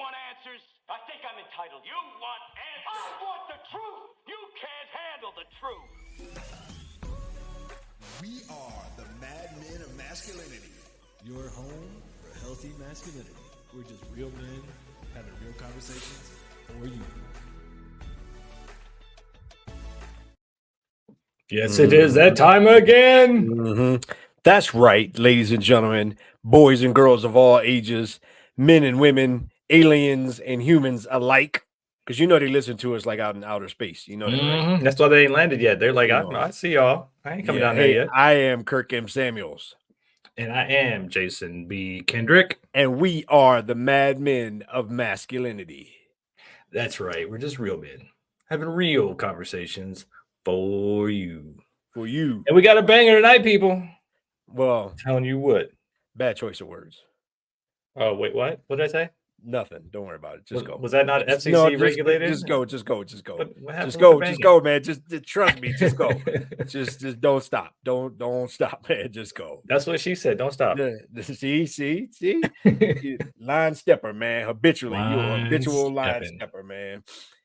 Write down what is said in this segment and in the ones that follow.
want answers? I think I'm entitled. You want answers? I want the truth. You can't handle the truth. We are the Mad Men of Masculinity. Your home for healthy masculinity. We're just real men having real conversations for you. Yes, it is that time again. Mm-hmm. That's right, ladies and gentlemen, boys and girls of all ages, men and women, aliens and humans alike. Because you know they listen to us like out in outer space. You know that, right? That's why they ain't landed yet. They're like, You know. I see y'all. I ain't coming down there Hey, yet. I am Kirk M. Samuels. And I am Jason B. Kendrick. And we are the Mad Men of Masculinity. That's right. We're just real men having real conversations for you. For you. And we got a banger tonight, people. Well, I'm telling you what. Bad choice of words. Oh, wait, what? What did I say? Nothing. Don't worry about it. Just go. Was that not FCC regulated? Just go. Just go, man. Just trust me. Just go. just don't stop. Don't stop, man. Just go. That's what she said. Don't stop. See. Line stepper, man. Habitually. You're a habitual line stepper, man.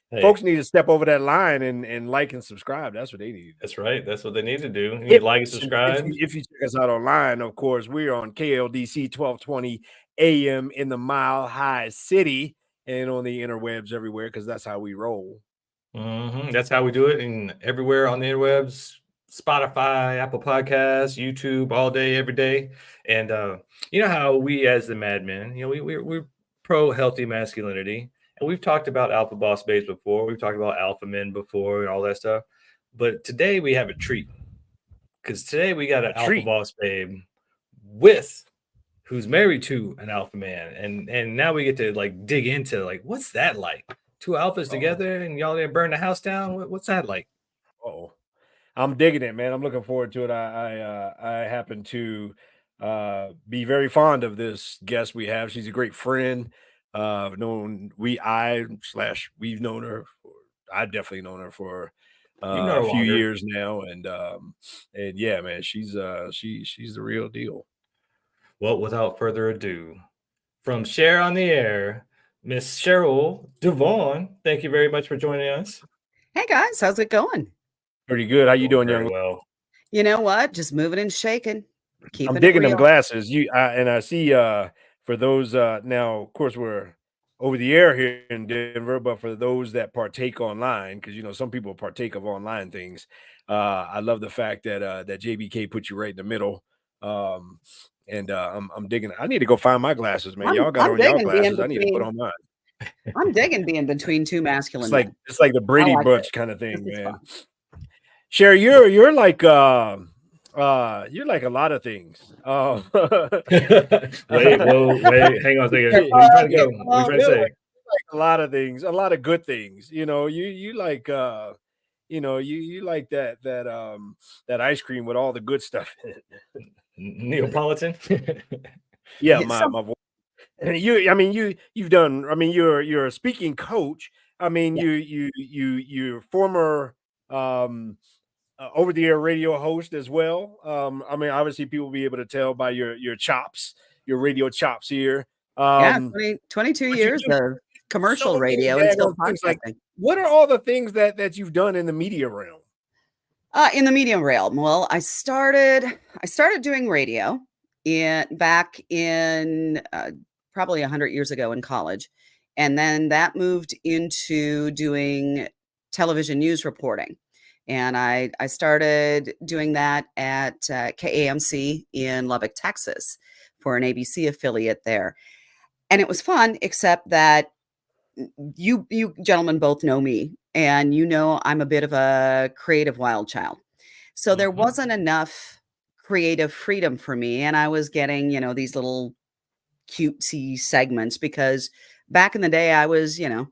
Hey. Folks need to step over that line and like and subscribe. That's what they need. That's right. That's what they need to do. You need to like and subscribe. If you check us out online, of course, we're on KLDC 1220 AM in the Mile High City and on the interwebs everywhere because that's how we roll. That's how we do it, and everywhere on the interwebs, Spotify, Apple Podcasts, YouTube, all day, every day. And you know how we, as the Mad Men, we're pro healthy masculinity. And we've talked about alpha boss babes before. We've talked about alpha men before and all that stuff. But today we have a treat. Because today we got an alpha boss babe who's married to an alpha man. And now we get to like dig into like, what's that like? Two alphas together and y'all didn't burn the house down? What's that like? Oh, I'm digging it, man. I'm looking forward to it. I happen to be very fond of this guest we have. She's a great friend. We've known her. I've definitely known her for a few years now, and yeah, man, she's the real deal. Well, without further ado, from Cher on the Air, Miss Sheral Devaughn, thank you very much for joining us. Hey guys, how's it going? Pretty good. How you doing, young? Well, you know what? Just moving and shaking. I'm digging them glasses. I see. For those now, of course, we're over the air here in Denver, but for those that partake online, because some people partake of online things, I love the fact that that JBK put you right in the middle. And I'm digging. I need to go find my glasses, man. Y'all got on y'all glasses. I need to put on mine. I'm digging being between two masculine. It's like the Brady Bunch kind of thing, man. Cher, you're like a lot of things. Wait, hang on a second. What are you trying to say? Like a lot of things, a lot of good things. You like you like that ice cream with all the good stuff in it. Neapolitan. Yeah, my voice. You've done. You're a speaking coach. You're former over the air radio host as well. Obviously people will be able to tell by your chops, your radio chops here. 22 years of commercial radio and still podcasting. What are all the things that you've done in the media realm? In the media realm, well, I started doing radio back in probably 100 years ago in college, and then that moved into doing television news reporting. And I started doing that at KAMC in Lubbock, Texas, for an ABC affiliate there. And it was fun, except that you gentlemen both know me, and I'm a bit of a creative wild child. So there wasn't enough creative freedom for me. And I was getting, these little cutesy segments because back in the day, I was, in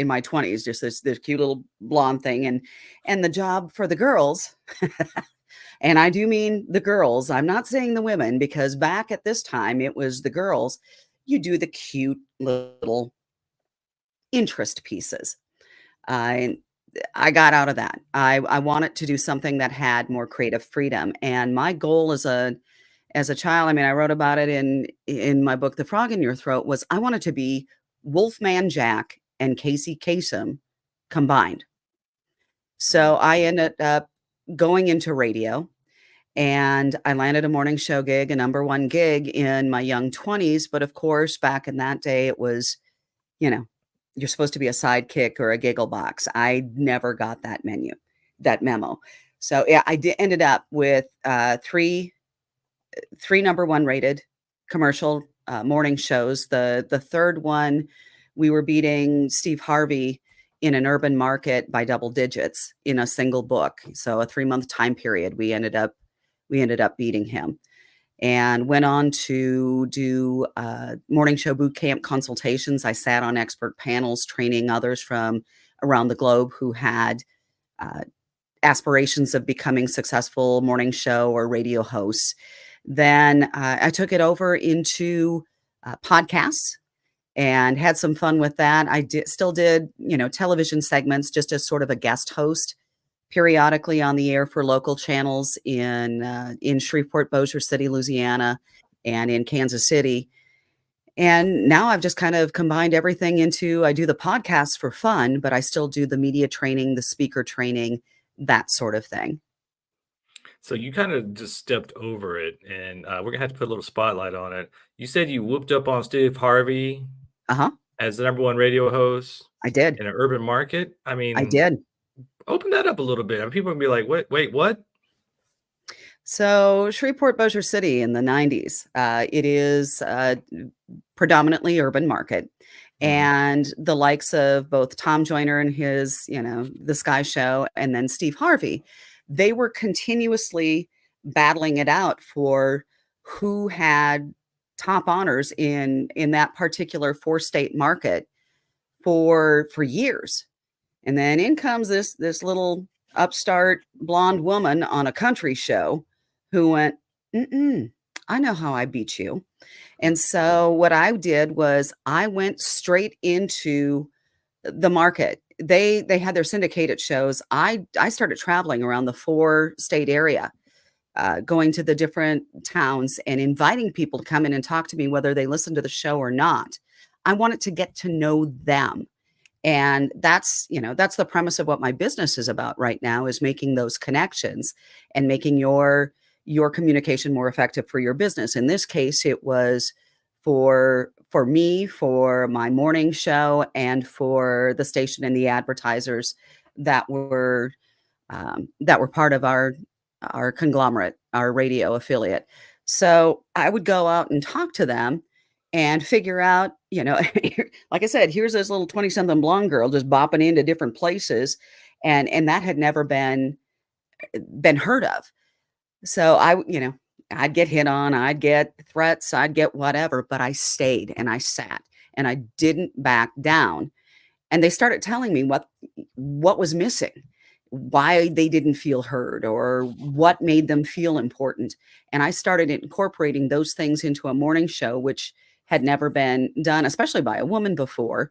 my 20s, just this cute little blonde thing. And the job for the girls, and I do mean the girls, I'm not saying the women, because back at this time, it was the girls, you do the cute little interest pieces. I got out of that. I wanted to do something that had more creative freedom. And my goal as a child, I wrote about it in my book, The Frog in Your Throat, was I wanted to be Wolfman Jack and Casey Kasem combined. So I ended up going into radio, and I landed a morning show gig, a number one gig in my young 20s. But of course, back in that day, it was, you're supposed to be a sidekick or a giggle box. I never got that memo. So yeah, ended up with three number one rated commercial morning shows. The third one, we were beating Steve Harvey in an urban market by double digits in a single book. So a 3-month time period, we ended up beating him, and went on to do morning show boot camp consultations. I sat on expert panels training others from around the globe who had aspirations of becoming successful morning show or radio hosts. Then I took it over into podcasts and had some fun with that. I still did, television segments just as sort of a guest host periodically on the air for local channels in Shreveport, Bossier City, Louisiana, and in Kansas City. And now I've just kind of combined everything into, I do the podcasts for fun, but I still do the media training, the speaker training, that sort of thing. So you kind of just stepped over it, and we're gonna have to put a little spotlight on it. You said you whooped up on Steve Harvey Uh-huh. as the number one radio host I did. in an urban market. I I mean, did. open that up a little bit. And people will be like, wait, what? So Shreveport, Bossier City in the 90s, it is predominantly urban market. And the likes of both Tom Joyner and his, The Sky Show, and then Steve Harvey, they were continuously battling it out for who had top honors in that particular 4-state market for years. And then in comes this little upstart blonde woman on a country show who went, I know how I beat you. And so what I did was I went straight into the market. They had their syndicated shows. I started traveling around the 4-state area, going to the different towns and inviting people to come in and talk to me, whether they listened to the show or not. I wanted to get to know them. And that's the premise of what my business is about right now, is making those connections and making your communication more effective for your business. In this case, it was for me, for my morning show, and for the station and the advertisers that were part of our conglomerate, our radio affiliate. So I would go out and talk to them and figure out, like I said, here's this little 20-something blonde girl just bopping into different places. And that had never been heard of. So I'd get hit on, I'd get threats, I'd get whatever, but I stayed and I sat and I didn't back down. And they started telling me what was missing, why they didn't feel heard, or what made them feel important. And I started incorporating those things into a morning show, which had never been done, especially by a woman before.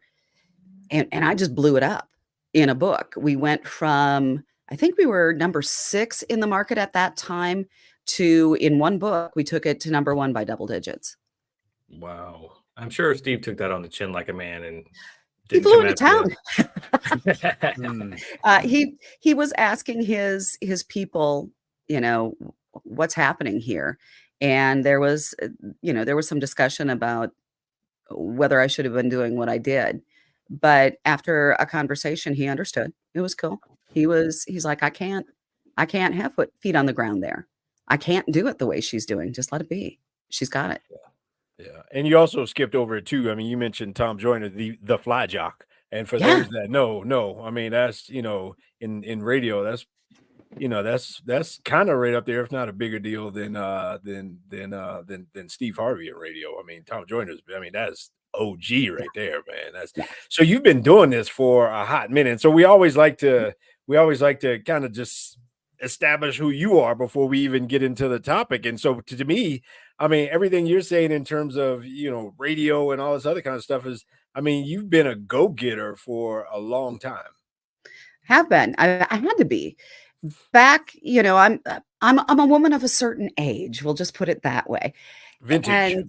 And I just blew it up in a book. We went from, I think we were number 6 in the market at that time, to, in one book, we took it to number 1 by double digits. Wow. I'm sure Steve took that on the chin like a man and He flew into town. you. He was asking his people, what's happening here. And there was some discussion about whether I should have been doing what I did. But after a conversation, he understood. It was cool. He's like, I can't have feet on the ground there. I can't do it the way she's doing. Just let it be. She's got it. Yeah. And you also skipped over it too. I mean, you mentioned Tom Joyner, the fly jock. And for those that know, I mean, that's, in radio, that's kind of right up there, if not a bigger deal than Steve Harvey in radio. I mean, Tom Joyner's, that's OG right there, man. So you've been doing this for a hot minute. So we always like to kind of just establish who you are before we even get into the topic. And so to me, I mean, everything you're saying in terms of, radio and all this other kind of stuff is, I mean, you've been a go-getter for a long time. Have been. I had to be. Back, I'm a woman of a certain age. We'll just put it that way. Vintage.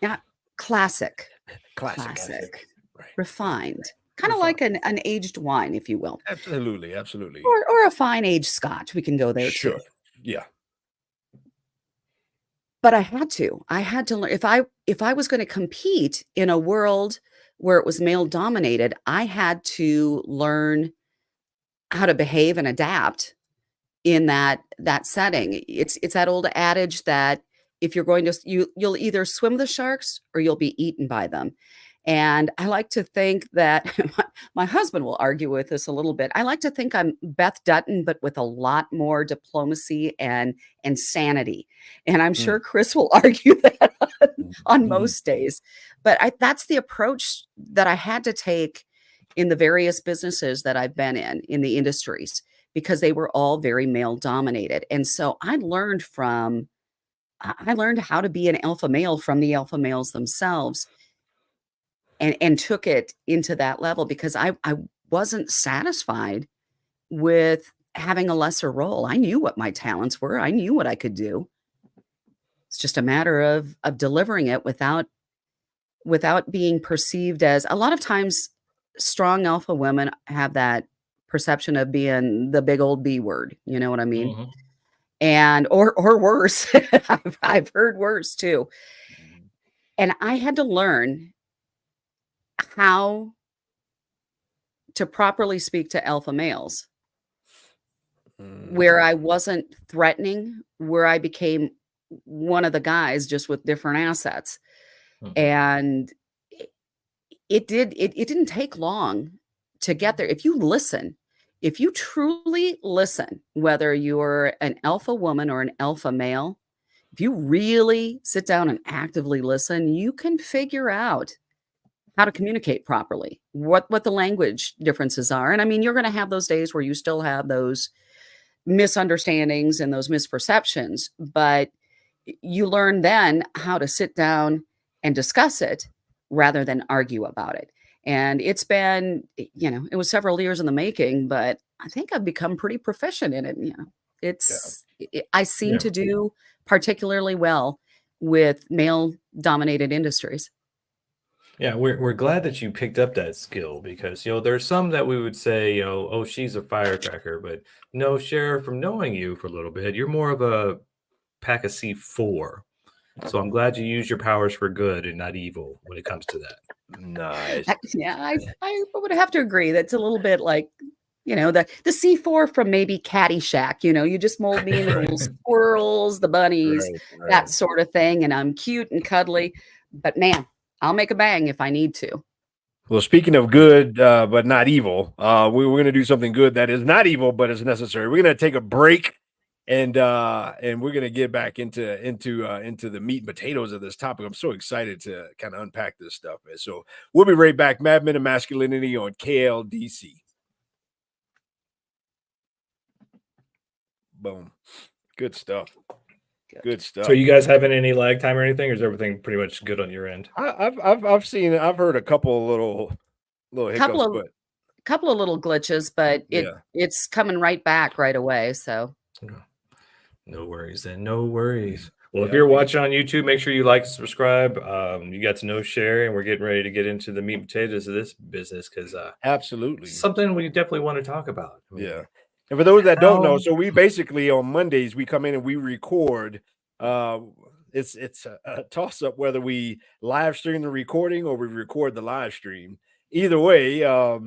And classic. Classic. refined, kind of like an aged wine, if you will, Absolutely. or a fine aged scotch. We can go there too. Sure. Yeah. But I had to learn if I was going to compete in a world where it was male dominated, I had to learn how to behave and adapt in that setting. It's that old adage that if you're going to you'll either swim with the sharks or you'll be eaten by them. And I like to think that my husband will argue with this a little bit. I like to think I'm Beth Dutton, but with a lot more diplomacy and sanity. And I'm sure Chris will argue that on most days. But that's the approach that I had to take in the various businesses that I've been in the industries, because they were all very male dominated. And so I learned how to be an alpha male from the alpha males themselves, and took it into that level, because I wasn't satisfied with having a lesser role. I knew what my talents were. I knew what I could do. It's just a matter of delivering it without being perceived as, a lot of times strong alpha women have that perception of being the big old B word. You know what I mean? Mhm. And or worse. I've heard worse too. And I had to learn how to properly speak to alpha males, where I wasn't threatening, where I became one of the guys just with different assets. And it didn't take long to get there. If you truly listen, whether you're an alpha woman or an alpha male, if you really sit down and actively listen, you can figure out how to communicate properly, what the language differences are. And I mean, you're going to have those days where you still have those misunderstandings and those misperceptions, but you learn then how to sit down and discuss it rather than argue about it. And it's been, it was several years in the making, but I think I've become pretty proficient in it. I seem to do particularly well with male dominated industries. Yeah, we're glad that you picked up that skill, because there's some that we would say, oh, she's a firecracker, but no, Cher, from knowing you for a little bit, you're more of a pack of C4. So I'm glad you use your powers for good and not evil when it comes to that. Nice. I would have to agree. That's a little bit like, the C4 from maybe Caddyshack. You just mold me into the little squirrels, the bunnies, that sort of thing, and I'm cute and cuddly. But man, I'll make a bang if I need to. Well, speaking of good, but not evil, we're going to do something good that is not evil, but is necessary. We're going to take a break, and we're going to get back into the meat and potatoes of this topic. I'm so excited to kind of unpack this stuff, man. So we'll be right back. Mad Men of Masculinity on KLDC. Boom. Good stuff. Good stuff. So you guys having any lag time or anything, or is everything pretty much good on your end? I've heard a couple little hiccups, couple of little glitches, but it's coming right back right away. So no worries then. No worries. Well, if you're watching on YouTube, make sure you like and subscribe. You got to know Cher, and we're getting ready to get into the meat and potatoes of this business, because absolutely something we definitely want to talk about. And for those that don't know, so we basically on Mondays we come in and we record. It's a toss up whether we live stream the recording or we record the live stream. Either way, our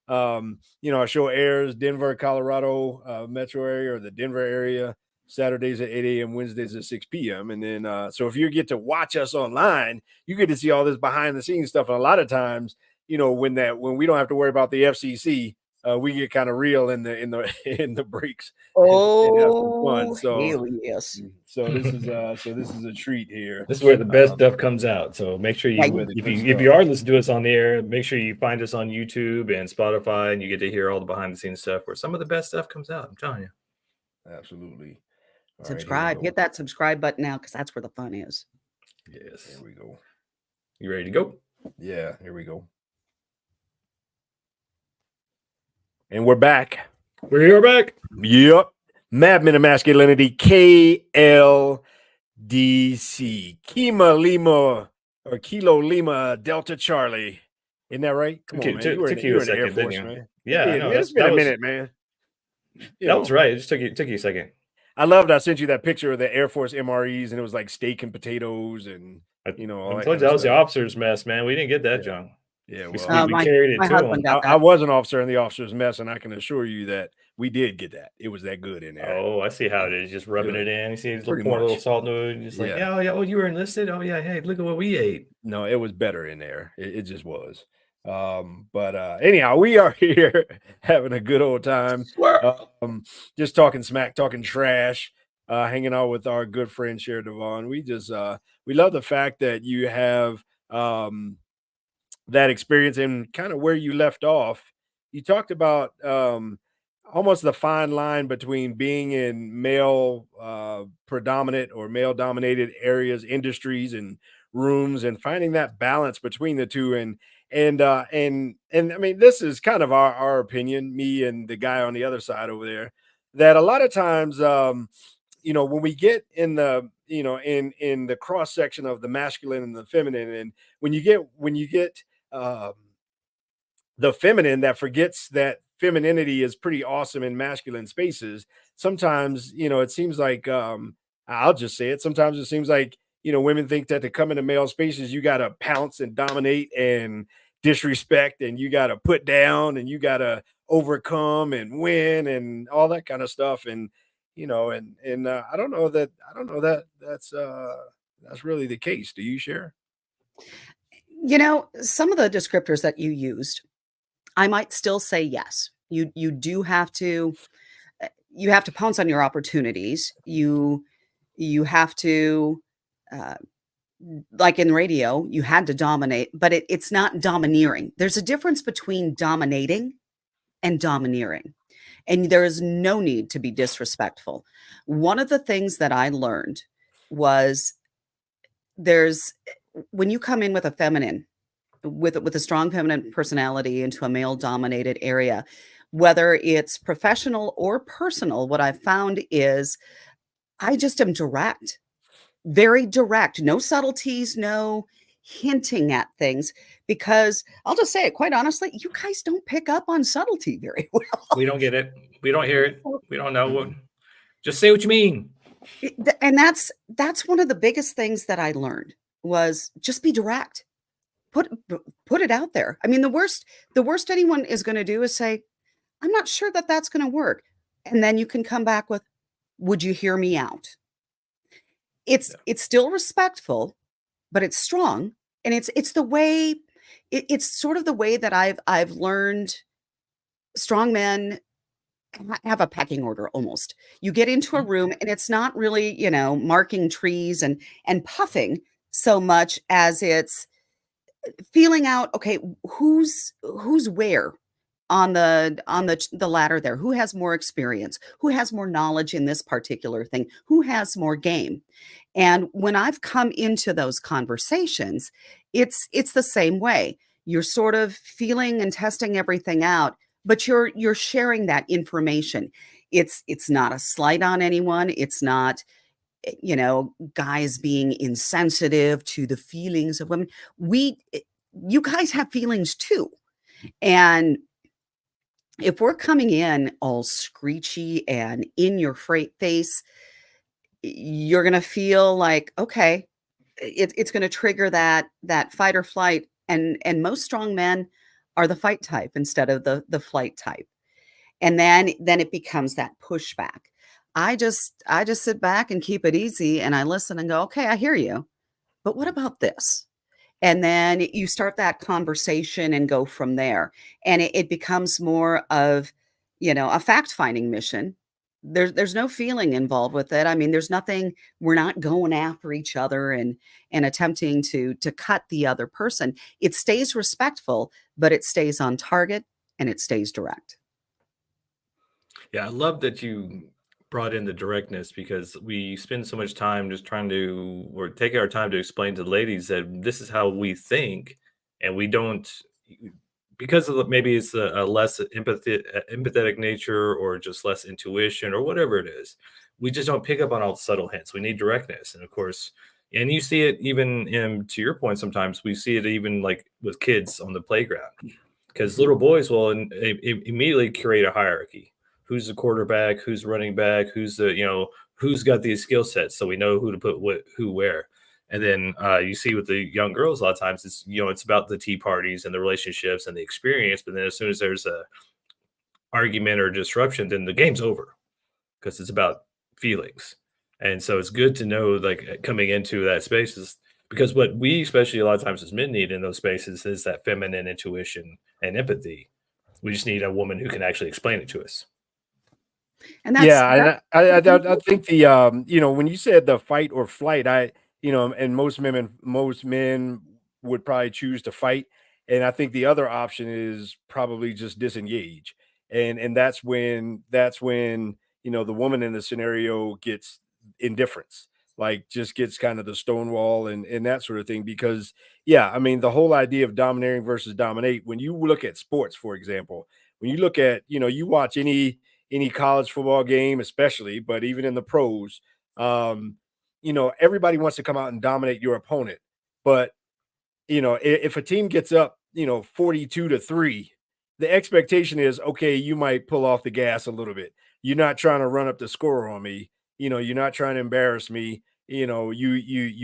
show airs Denver, Colorado metro area, or the Denver area, Saturdays at 8 a.m., Wednesdays at 6 p.m. And then so if you get to watch us online, you get to see all this behind the scenes stuff. And a lot of times, when we don't have to worry about the FCC. We get kind of real in the breaks. Fun. So yes. So this is a treat here. This is where the best stuff comes out. So make sure if you are listening to us on the air, make sure you find us on YouTube and Spotify, and you get to hear all the behind the scenes stuff where some of the best stuff comes out. I'm telling you. Absolutely. Subscribe. Hit that subscribe button now, because that's where the fun is. Yes. Here we go. You ready to go? Yeah. Here we go. And we're back. We're back. Yep. Mad Men of Masculinity, KLDC. Kima Lima or Kilo Lima Delta Charlie. Isn't that right? Come on, man. Took You you a were in the Air second, didn't Force, you? man. Yeah, I Yeah, know. man. It's been a That was minute, man. You that was know, right. It just took you a second. I loved. I sent you that picture of the Air Force MREs, and it was like steak and potatoes, and I, all I that told kind you of that was the stuff. officer's mess, man. We didn't get that, Yeah, John. yeah. We, Well, we, Oh, we my carried it my to husband him. got I that. was an officer in the officer's mess, and I can assure you that we did get that. It was that good in there. Oh, I see how it is. Just rubbing Yeah, it in. You see, pretty pouring a little much. salt into it. Just like, Yeah. yeah, oh, yeah. Oh, you were enlisted. Oh, yeah. Hey, look at what we ate. No, it was better in there. It just was. But anyhow, we are here having a good old time. Just talking smack, talking trash, hanging out with our good friend Sher Devaughn. We love the fact that you have that experience and kind of where you left off. You talked about almost the fine line between being in male predominant or male dominated areas, industries, and rooms, and finding that balance between the two. And I mean, this is kind of our opinion, me and the guy on the other side over there, that a lot of times, when we get in the in the cross section of the masculine and the feminine, and when you get um, the feminine that forgets that femininity is pretty awesome in masculine spaces, sometimes it seems like I'll just say it, sometimes it seems like women think that to come into male spaces you got to pounce and dominate and disrespect, and you got to put down, and you got to overcome and win and all that kind of stuff. And I don't know that that's really the case. Do you share? Some of the descriptors that you used, I might still say yes. You do have to you have to pounce on your opportunities. You have to uh, like in radio, you had to dominate, but it's not domineering. There's a difference between dominating and domineering. And there is no need to be disrespectful. One of the things that I learned was there's when you come in with a feminine, with a strong feminine personality into a male dominated area, whether it's professional or personal, what I've found is I just am direct, very direct, no subtleties, no hinting at things, because I'll just say it quite honestly, you guys don't pick up on subtlety very well. We don't get it. We don't hear it. We don't know what. Just say what you mean. And that's one of the biggest things that I learned was just be direct. Put it out there. I mean, the worst anyone is going to do is say, "I'm not sure that that's going to work," and then you can come back with, "Would you hear me out?" It's still respectful, but it's strong, and it's the way it's sort of the way that I've learned strong men have a pecking order almost. You get into a room and it's not really, marking trees and puffing so much as it's feeling out, okay, who's where on the ladder there? Who has more experience? Who has more knowledge in this particular thing? Who has more game? And when I've come into those conversations, it's the same way. You're sort of feeling and testing everything out, but you're sharing that information. It's not a slight on anyone. It's not guys being insensitive to the feelings of women. You guys have feelings too. And if we're coming in all screechy and in your face, you're going to feel like, okay, it's going to trigger that fight or flight. And most strong men are the fight type instead of the flight type. And then it becomes that pushback. I just sit back and keep it easy, and I listen and go, okay, I hear you. But what about this? And then you start that conversation and go from there. And it becomes more of, a fact-finding mission. There's no feeling involved with it. I mean, there's nothing, we're not going after each other and attempting to cut the other person. It stays respectful, but it stays on target and it stays direct. Yeah, I love that you brought in the directness because we spend so much time just trying to or taking our time to explain to the ladies that this is how we think, and we don't because of maybe it's a less empathetic nature or just less intuition or whatever it is. We just don't pick up on all the subtle hints. We need directness, and of course, And you see it even to your point, sometimes we see it even like with kids on the playground, because little boys will immediately create a hierarchy. Who's the quarterback? Who's running back? Who's the, who's got these skill sets? So we know who to put who where. And then you see with the young girls, a lot of times it's about the tea parties and the relationships and the experience. But then as soon as there's a argument or disruption, then the game's over because it's about feelings. And so it's good to know, like, coming into that space is because what we, especially a lot of times as men, need in those spaces is that feminine intuition and empathy. We just need a woman who can actually explain it to us. And Yeah, and I important. think the when you said the fight or flight, and most men would probably choose to fight, and I think the other option is probably just disengage, and that's when the woman in the scenario gets indifference, like just gets kind of the stonewall and that sort of thing. Because yeah, I mean the whole idea of domineering versus dominate. When you look at sports, for example, when you look at you watch any college football game, especially, but even in the pros, everybody wants to come out and dominate your opponent. But, if a team gets up, 42-3, the expectation is, okay, you might pull off the gas a little bit. You're not trying to run up the score on me. You're not trying to embarrass me. You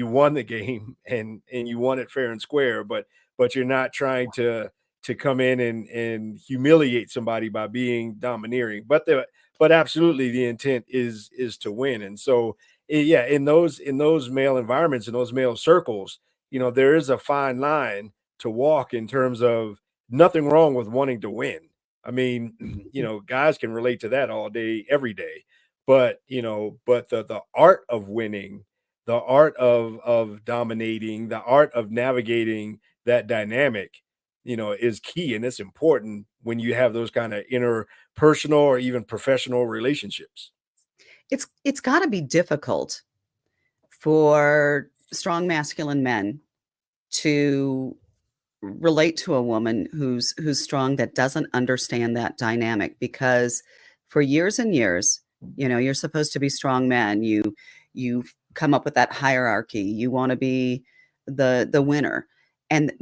won the game and you won it fair and square, but you're not trying to come in and humiliate somebody by being domineering. But absolutely the intent is to win. And so yeah, in those male environments, in those male circles, there is a fine line to walk in terms of nothing wrong with wanting to win. I mean, guys can relate to that all day, every day. But the art of winning, the art of dominating, the art of navigating that dynamic, is key, and it's important when you have those kind of interpersonal or even professional relationships. It's got to be difficult for strong masculine men to relate to a woman who's strong, that doesn't understand that dynamic, because for years and years, you're supposed to be strong men. You've come up with that hierarchy. You want to be the winner. And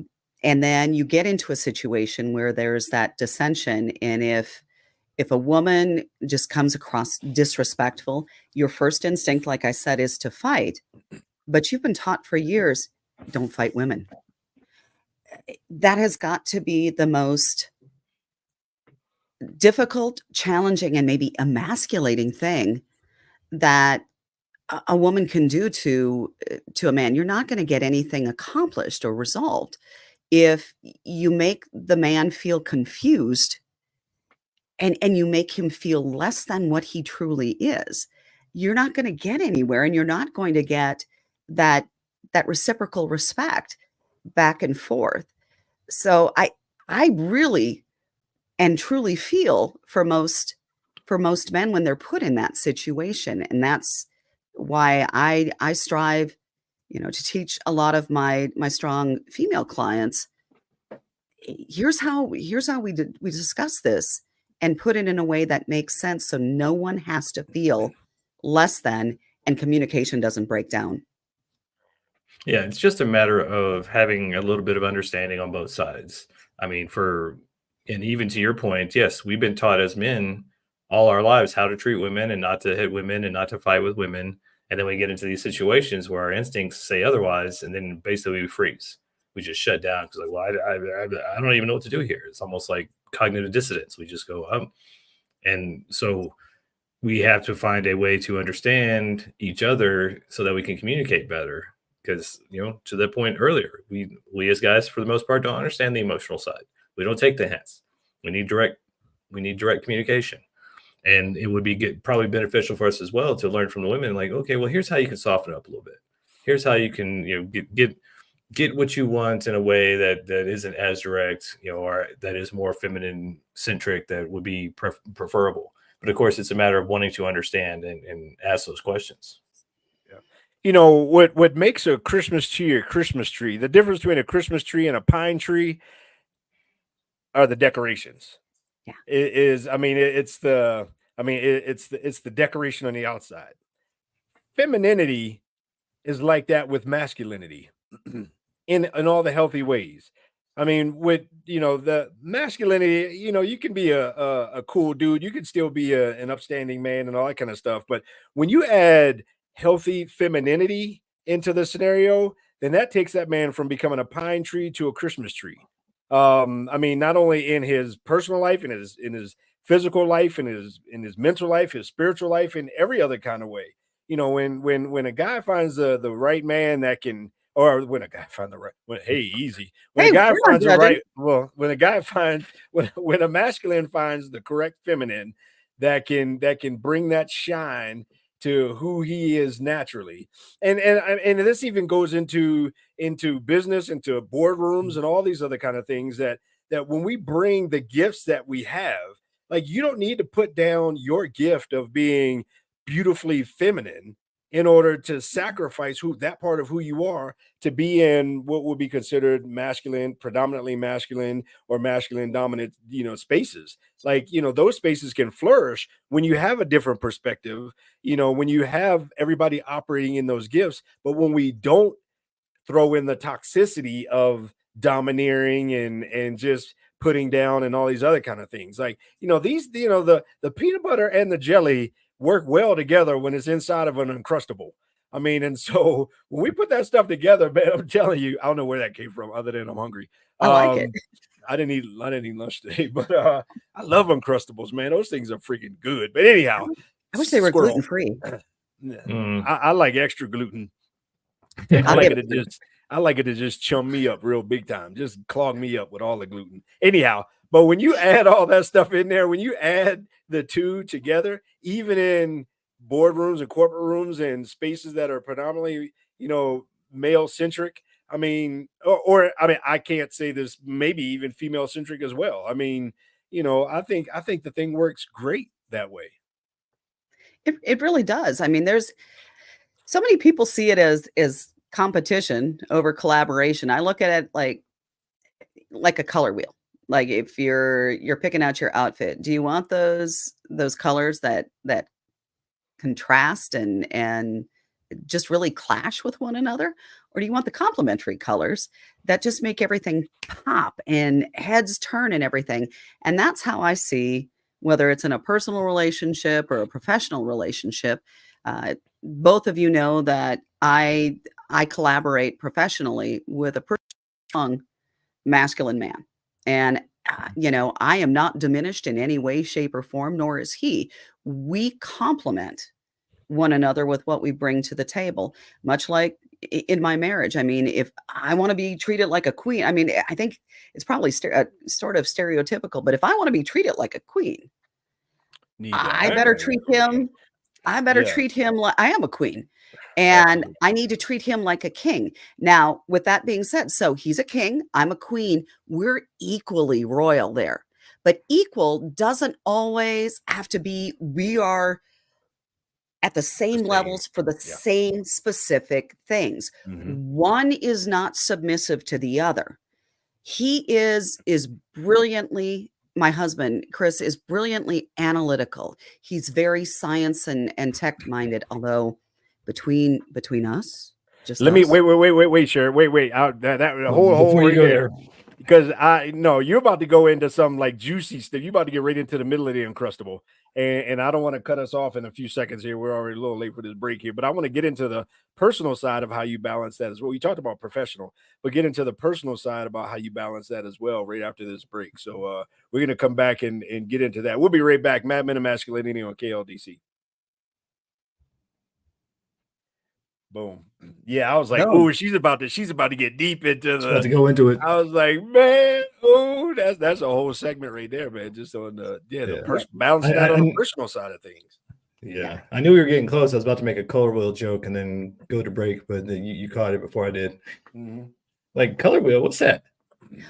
and then you get into a situation where there's that dissension, and if a woman just comes across disrespectful, your first instinct, like I said, is to fight. But you've been taught for years, don't fight women. That has got to be the most difficult, challenging, and maybe emasculating thing that a woman can do to a man. You're not going to get anything accomplished or resolved if you make the man feel confused, and you make him feel less than what he truly is. You're not going to get anywhere, and you're not going to get that reciprocal respect back and forth. So I really and truly feel for most men when they're put in that situation, and that's why I strive, to teach a lot of my strong female clients. Here's how we discuss this and put it in a way that makes sense, so no one has to feel less than, and communication doesn't break down. Yeah, it's just a matter of having a little bit of understanding on both sides. I mean, and even to your point, yes, we've been taught as men all our lives how to treat women and not to hit women and not to fight with women. And then we get into these situations where our instincts say otherwise, and then basically we freeze. We just shut down because, like, well, I don't even know what to do here. It's almost like cognitive dissonance. We just go up. And so we have to find a way to understand each other so that we can communicate better. Because, to that point earlier, we as guys, for the most part, don't understand the emotional side. We don't take the hints. We need direct communication. And it would be probably beneficial for us as well to learn from the women, like, okay, well, here's how you can soften up a little bit. Here's how you can, get what you want in a way that isn't as direct, or that is more feminine centric, that would be preferable. But of course, it's a matter of wanting to understand and ask those questions. Yeah. What makes a Christmas tree, the difference between a Christmas tree and a pine tree are the decorations. Yeah. It's the decoration on the outside. Femininity is like that with masculinity in all the healthy ways. I mean, with the masculinity, you can be a cool dude, you can still be an upstanding man and all that kind of stuff. But when you add healthy femininity into the scenario, then that takes that man from becoming a pine tree to a Christmas tree. I mean, not only in his personal life, in his physical life, in his mental life, his spiritual life, in every other kind of way. When a guy finds the right man that can, or when a guy finds the right, hey, easy. When a Hey, guy we're not finds the judging. right, well, when a guy finds when a masculine finds the correct feminine that can bring that shine to who he is naturally, and this even goes into business, into boardrooms, and all these other kind of things that when we bring the gifts that we have, like you don't need to put down your gift of being beautifully feminine in order to sacrifice who that part of who you are to be in what would be considered masculine, predominantly masculine or masculine dominant, spaces. Like, those spaces can flourish when you have a different perspective, when you have everybody operating in those gifts. But when we don't throw in the toxicity of domineering and just putting down and all these other kind of things, like the peanut butter and the jelly work well together when it's inside of an Uncrustable. I mean, and so when we put that stuff together, man, I'm telling you, I don't know where that came from other than I'm hungry. I like it. I didn't eat lunch today, but I love Uncrustables, man. Those things are freaking good. But anyhow, I wish they were gluten squirrel. free. I like extra gluten. I I'll like give it it to to you. just chum me up real big time, just clog me up with all the gluten. Anyhow, but when you add all that stuff in there, when you add the two together, even in boardrooms and corporate rooms and spaces that are predominantly, male centric, I mean, or I mean, I can't say this, maybe even female centric as well. I mean, I think the thing works great that way. It really does. I mean, there's so many people see it as competition over collaboration. I look at it like a color wheel. Like if you're picking out your outfit, do you want those colors that contrast and just really clash with one another? Or do you want the complementary colors that just make everything pop and heads turn and everything? And that's how I see whether it's in a personal relationship or a professional relationship. Both of you know that I collaborate professionally with a pretty strong masculine man. And I am not diminished in any way, shape, or form, nor is he. We complement one another with what we bring to the table, much like in my marriage. I mean, if I want to be treated like a queen, I mean, I think it's probably sort of stereotypical, but if I want to be treated like a queen, Need to I act better like treat a queen. him. I better Yeah, treat him like I am a queen. And absolutely. I need to treat him like a king. Now, with that being said, so he's a king, I'm a queen. We're equally royal there. But equal doesn't always have to be we are at the The same same. levels for the Yeah. same specific things. Mhm. One is not submissive to the other. He is brilliantly my husband, Chris, is brilliantly analytical. He's very science and tech minded, although between us, just Let me us. wait, Sher. Wait. Hold Before you right go there. there, Because I no, you're about to go into some like juicy stuff. You're about to get right into the middle of the Uncrustable. And I don't want to cut us off in a few seconds here. We're already a little late for this break here, but I want to get into the personal side of how you balance that as well. We talked about professional, but get into the personal side about how you balance that as well right after this break. So we're gonna come back and get into that. We'll be right back. Mad Men and Masculinity on KLDC. Boom. Yeah, I was like, Boom. oh, she's about to get deep into just about the. to go into it. I was like, man, oh, that's a whole segment right there, man. Just on the the Yeah. Yeah. balancing I, that on the I, personal side of things. Yeah, I knew we were getting close. I was about to make a color wheel joke and then go to break, but then you caught it before I did. Mhm. Like color wheel, what's that?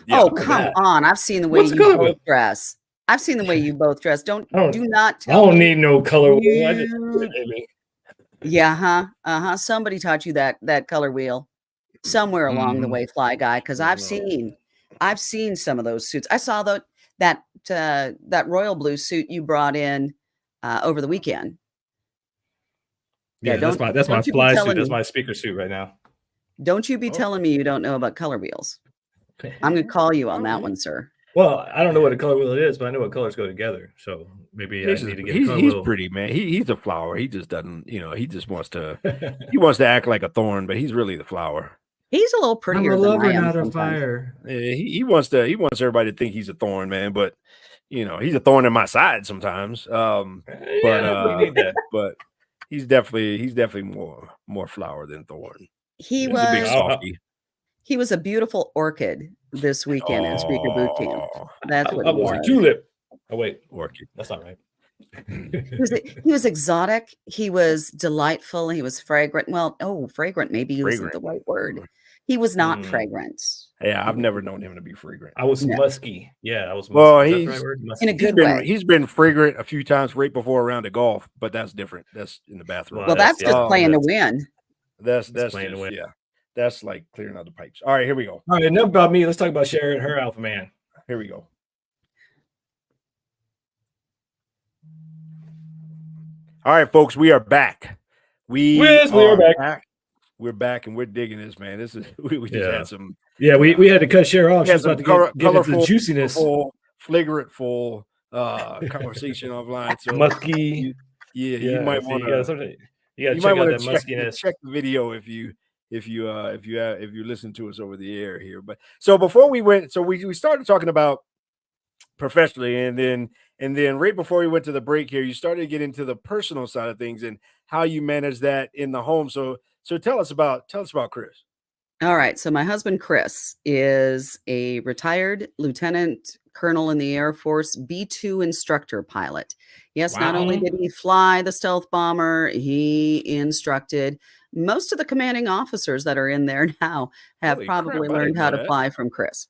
Yeah. Oh, What was come that? on. I've seen the way What's the you color both wheel? dress. I've seen the way you both dress. Don't I don't. do not I tell don't me need no color wheel. I just you maybe. yeah, huh. Uh-huh. Somebody taught you that color wheel somewhere along the Mhm. way, Fly Guy, because No. I've seen some of those suits. I saw that royal blue suit you brought in over the weekend. Yeah, that's my fly suit. That's Me, my speaker suit right now. don't you be telling me you don't know about color wheels. I'm going to call you on that one, sir. Well, I don't know what a color wheel is, but I know what colors go together. So maybe I need to get a color he's wheel. pretty, man. He's a flower. He just doesn't, he just wants to act like a thorn, but he's really the flower. He's a little prettier than I am. Not a fire. Yeah, he wants everybody to think he's a thorn, man. But he's a thorn in my side sometimes. But he's definitely more flower than thorn. He was a big softy. He was a beautiful orchid this weekend in Speaker Boot Camp. That's what he was. Tulip. Oh wait, orchid. That's not right. He was exotic. He was delightful. He was fragrant. Well, fragrant maybe isn't the right word. He was not fragrant. Yeah, I've never known him to be fragrant. I was musky. Yeah, I was musky. Well, he's right word? In a good way. He's been fragrant a few times right before a round of golf, but that's different. That's in the bathroom. Well, that's just playing to win. That's playing to win. Yeah. That's like clearing out the pipes. All right, here we go. All right, enough about me. Let's talk about Sher and her alpha man. Here we go. All right, folks, we are back. We are back. We're back, and we're digging this, man. This is we just had some. Yeah, we had to cut Sher off. She's about to get into the juiciness, flagrant, full conversation offline. So musky. You might want to. You might want to check the video if you listen to us over the air here. But so before we went, so we started talking about professionally, and then right before we went to the break here, you started to get into the personal side of things and how you manage that in the home. So tell us about Chris. All right. So my husband, Chris, is a retired lieutenant colonel in the Air Force, B-2 instructor pilot. Yes, not only did he fly the stealth bomber, he instructed most of the commanding officers that are in there now have probably learned how to fly from Chris.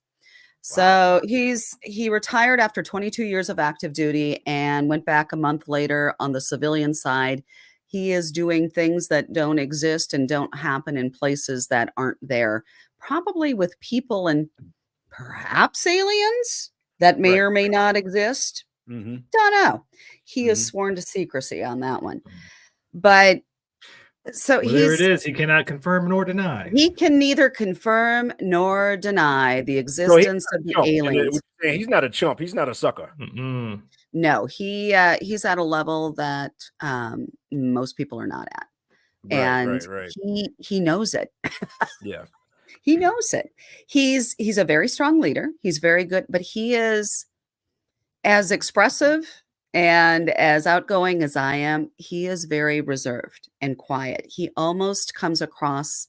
So he retired after 22 years of active duty and went back a month later on the civilian side. He is doing things that don't exist and don't happen in places that aren't there, probably with people and perhaps aliens that may or may not exist. Don't know. He is sworn to secrecy on that one. But so there it is. He cannot confirm nor deny. He can neither confirm nor deny the existence of the aliens. He's not a chump. He's not a sucker. No, he's at a level that most people are not at, and he knows it. Yeah, he knows it. He's a very strong leader. He's very good, but he is as expressive and as outgoing as I am. He is very reserved and quiet. He almost comes across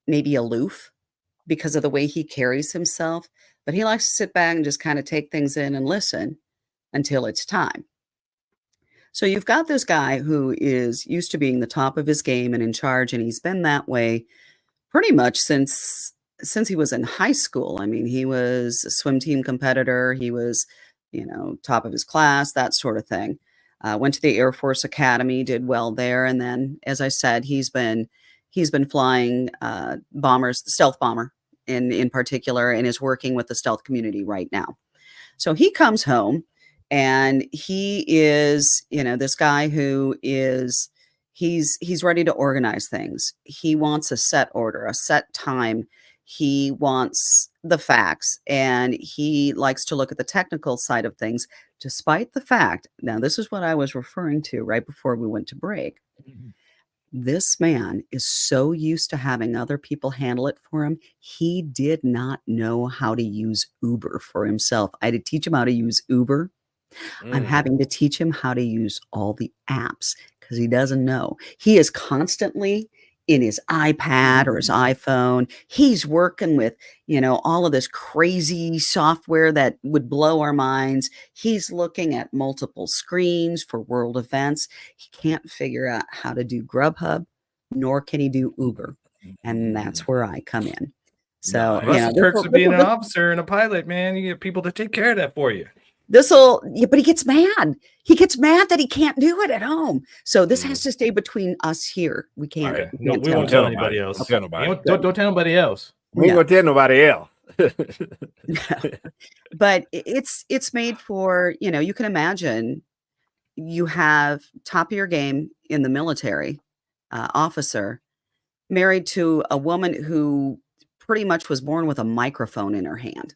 maybe aloof because of the way he carries himself, but he likes to sit back and just kind of take things in and listen until it's time. So you've got this guy who is used to being the top of his game and in charge, and he's been that way pretty much since he was in high school. I mean, he was a swim team competitor. He was, top of his class, that sort of thing. Went to the Air Force Academy, did well there. And then, as I said, he's been flying bombers, the stealth bomber in particular, and is working with the stealth community right now. So he comes home and he is, this guy who is, he's ready to organize things. He wants a set order, a set time. He wants the facts, and he likes to look at the technical side of things, despite the fact. Now, this is what I was referring to right before we went to break. This man is so used to having other people handle it for him. He did not know how to use Uber for himself. I had to teach him how to use Uber. I'm having to teach him how to use all the apps because he doesn't know. He is constantly in his iPad or his iPhone. He's working with, all of this crazy software that would blow our minds. He's looking at multiple screens for world events. He can't figure out how to do Grubhub, nor can he do Uber. And that's where I come in. So, the perks of being an officer and a pilot, man. You get people to take care of that for you. But he gets mad. He gets mad that he can't do it at home. So this has to stay between us here. We can't. Okay. We won't tell anybody else. Don't tell nobody else. We ain't gonna tell nobody else. But it's made for, you can imagine you have top of your game in the military officer married to a woman who pretty much was born with a microphone in her hand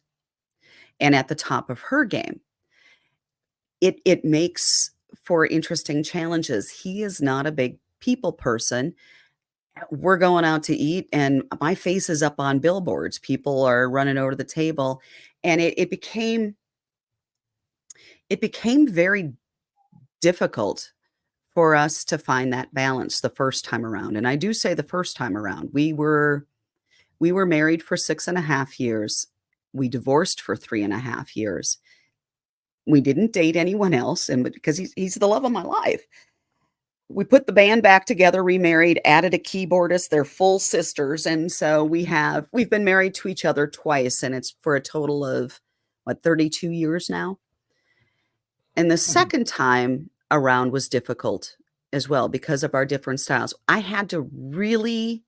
and at the top of her game. It makes for interesting challenges. He is not a big people person. We're going out to eat, and my face is up on billboards. People are running over to the table, and it became very difficult for us to find that balance the first time around. And I do say the first time around. We were married for 6.5 years. We divorced for 3.5 years. We didn't date anyone else, and because he's the love of my life. We put the band back together, remarried, added a keyboardist. They're full sisters, and so we've been married to each other twice, and it's for a total of 32 years now. And the second time around was difficult as well because of our different styles. I had to really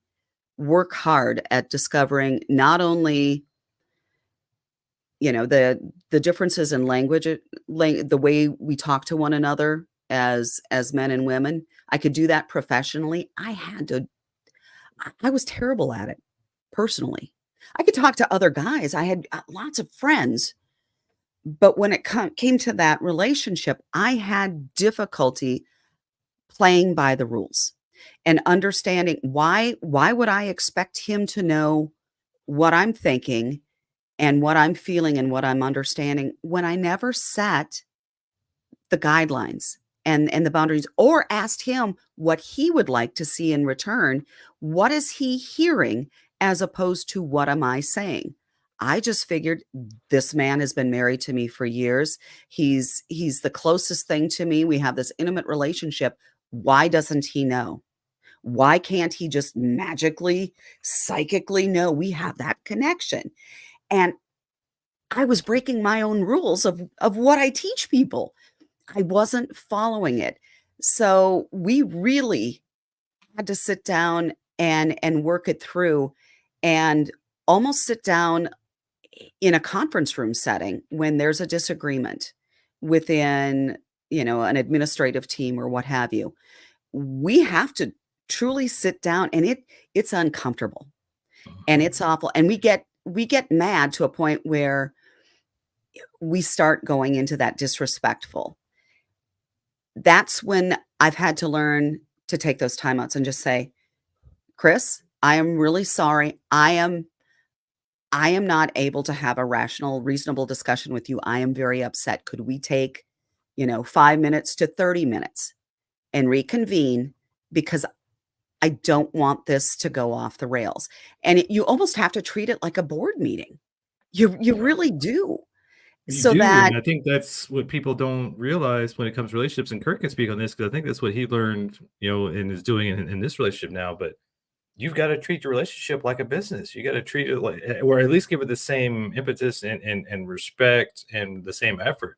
work hard at discovering not only the differences in language, the way we talk to one another as men and women. I could do that professionally. I was terrible at it personally. I could talk to other guys. I had lots of friends, but when it came to that relationship, I had difficulty playing by the rules and understanding why would I expect him to know what I'm thinking and what I'm feeling and what I'm understanding when I never set the guidelines and the boundaries or asked him what he would like to see in return. What is he hearing as opposed to what am I saying? I just figured this man has been married to me for years. He's the closest thing to me. We have this intimate relationship. Why doesn't he know? Why can't he just magically, psychically know we have that connection? And I was breaking my own rules of what I teach people. I wasn't following it. So we really had to sit down and work it through and almost sit down in a conference room setting when there's a disagreement within, an administrative team or what have you. We have to truly sit down, and it's uncomfortable and it's awful. And we get mad to a point where we start going into that disrespectful. That's when I've had to learn to take those timeouts and just say, Chris, I am really sorry. I am not able to have a rational, reasonable discussion with you. I am very upset. Could we take, 5 minutes to 30 minutes and reconvene because I don't want this to go off the rails. And you almost have to treat it like a board meeting. You really do. You So do, that and I think that's what people don't realize when it comes to relationships. And Kirk can speak on this because I think that's what he learned, and is doing in this relationship now. But you've got to treat your relationship like a business. You got to treat it like, or at least give it the same impetus and respect and the same effort.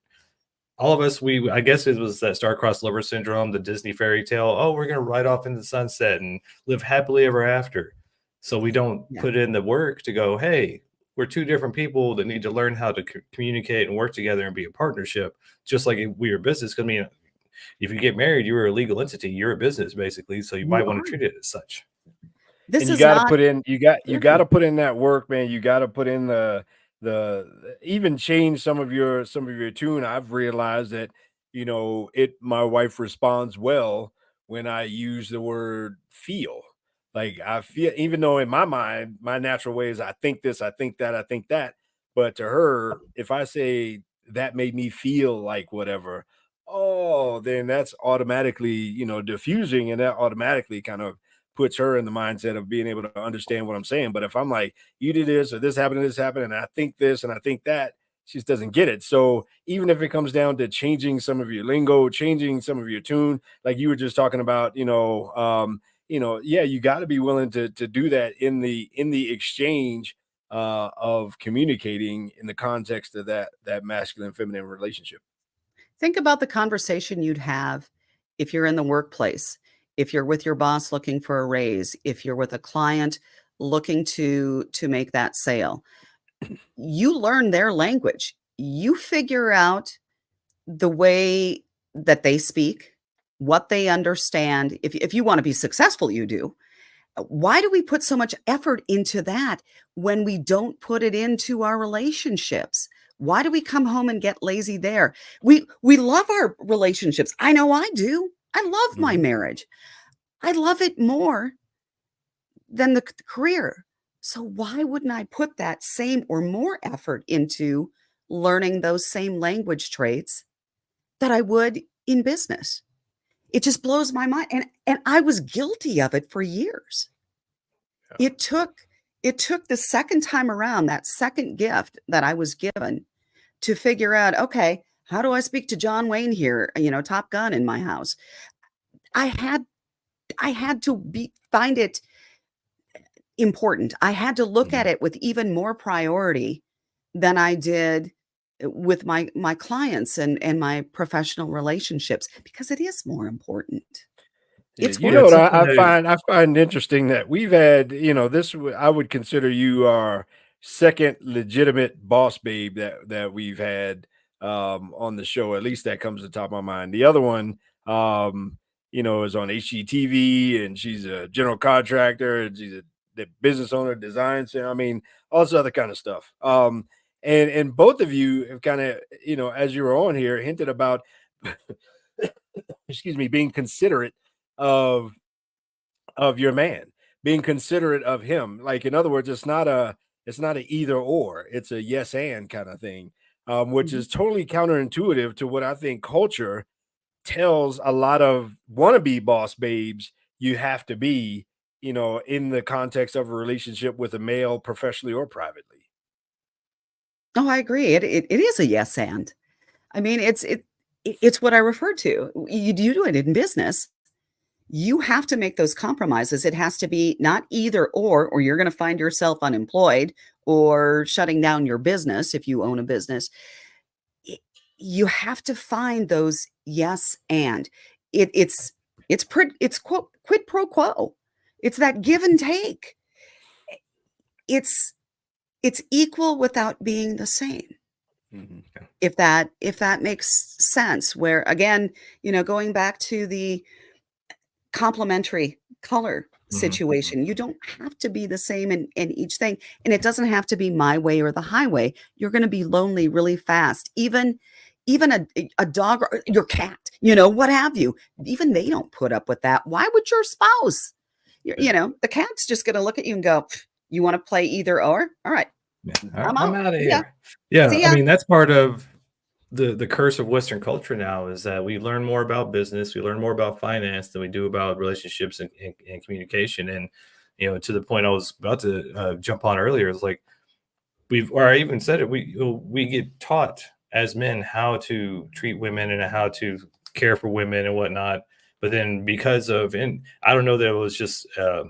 All of us, I guess it was that star-crossed lover syndrome, the Disney fairy tale. Oh, we're going to ride off into the sunset and live happily ever after. So we don't put in the work to go, hey, we're two different people that need to learn how to communicate and work together and be a partnership, just like we are business. I mean, if you get married, you're a legal entity. You're a business, basically. So you might want to treat it as such. this And you is got to not put in you got to put in that work, man. You got to put in the even change some of your tune. I've realized that my wife responds well when I use the word feel. Like I feel, even though in my mind my natural way is I think this, I think that, I think that, but to her, if I say that made me feel like whatever, oh, then that's automatically diffusing, and that automatically kind of puts her in the mindset of being able to understand what I'm saying. But if I'm like, you did this or this happened, and I think this and I think that, she just doesn't get it. So even if it comes down to changing some of your lingo, changing some of your tune, like you were just talking about, yeah, you got to be willing to do that in the exchange of communicating in the context of that masculine feminine relationship. Think about the conversation you'd have if you're in the workplace, if you're with your boss looking for a raise, if you're with a client looking to make that sale. You learn their language. You figure out the way that they speak, what they understand. If you want to be successful, you do. Why do we put so much effort into that when we don't put it into our relationships? Why do we come home and get lazy there? We love our relationships. I know I do. I love my marriage. I love it more than the career. So why wouldn't I put that same or more effort into learning those same language traits that I would in business? It just blows my mind. And I was guilty of it for years. It took the second time around, that second gift that I was given, to figure out, okay, how do I speak to John Wayne here, Top Gun in my house? I had to find it important. I had to look at it with even more priority than I did with my clients and my professional relationships, because it is more important. Yeah, It's you more know what It's important. something that I find interesting that we've had, I would consider you our second legitimate boss babe that we've had on the show. At least that comes to the top of my mind. The other one, is on HGTV, and she's a general contractor, and she's the business owner, design center. I mean, all this other kind of stuff. And both of you have kind of, as you were on here, hinted about, excuse me, being considerate of your man, being considerate of him. Like, in other words, it's not a either or, it's a yes and kind of thing, which Mhm. is totally counterintuitive to what I think culture tells a lot of wannabe boss babes you have to be, in the context of a relationship with a male, professionally or privately. Oh, I agree. It is a yes and. I mean, it's what I refer to. You do it in business. You have to make those compromises. It has to be not either or you're going to find yourself unemployed or shutting down your business if you own a business. Y- You have to find those yes and. It's quid pro quo. It's that give and take. It's it's equal without being the same. Mhm. If that makes sense, where again, going back to the complementary color situation, you don't have to be the same in each thing, and it doesn't have to be my way or the highway. You're going to be lonely really fast. Even a dog or your cat, what have you, even they don't put up with that. Why would your spouse? The cat's just going to look at you and go, you want to play either or? All right, Yeah. I'm I'm out. out of See ya. here. Yeah, See I ya. mean that's part of the curse of Western culture now is that we learn more about business, we learn more about finance than we do about relationships and communication. And to the point I was about to jump on earlier, is like or I even said it, we get taught as men how to treat women and how to care for women and whatnot. But then because of, and I don't know that it was just an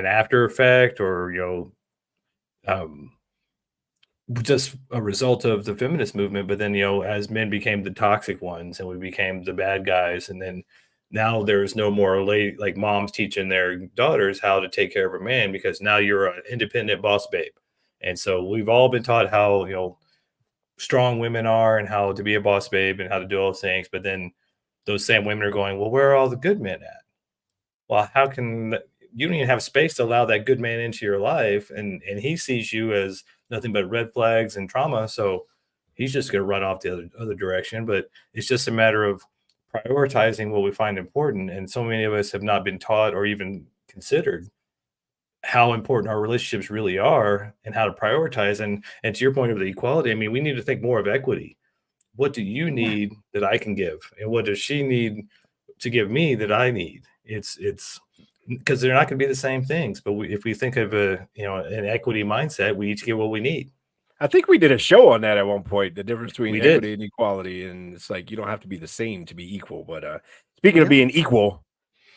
after effect or um, just a result of the feminist movement. But then, as men became the toxic ones and we became the bad guys, and then now there's no more like moms teaching their daughters how to take care of a man because now you're an independent boss babe. And so we've all been taught how, strong women are and how to be a boss babe and how to do all those things. But then those same women are going, well, where are all the good men at? Well, how can you don't even have space to allow that good man into your life, and he sees you as nothing but red flags and trauma, so he's just going to run off the other direction. But it's just a matter of prioritizing what we find important, and so many of us have not been taught or even considered how important our relationships really are and how to prioritize. And to your point of the equality, I mean, we need to think more of equity. What do you Yeah. need that I can give, and what does she need to give me that I need? It's because they're not going to be the same things. But if we think of an equity mindset, we each get what we need. I think we did a show on that at one point, the difference between We did. equity and equality. And it's like you don't have to be the same to be equal. But speaking We of don't. being equal,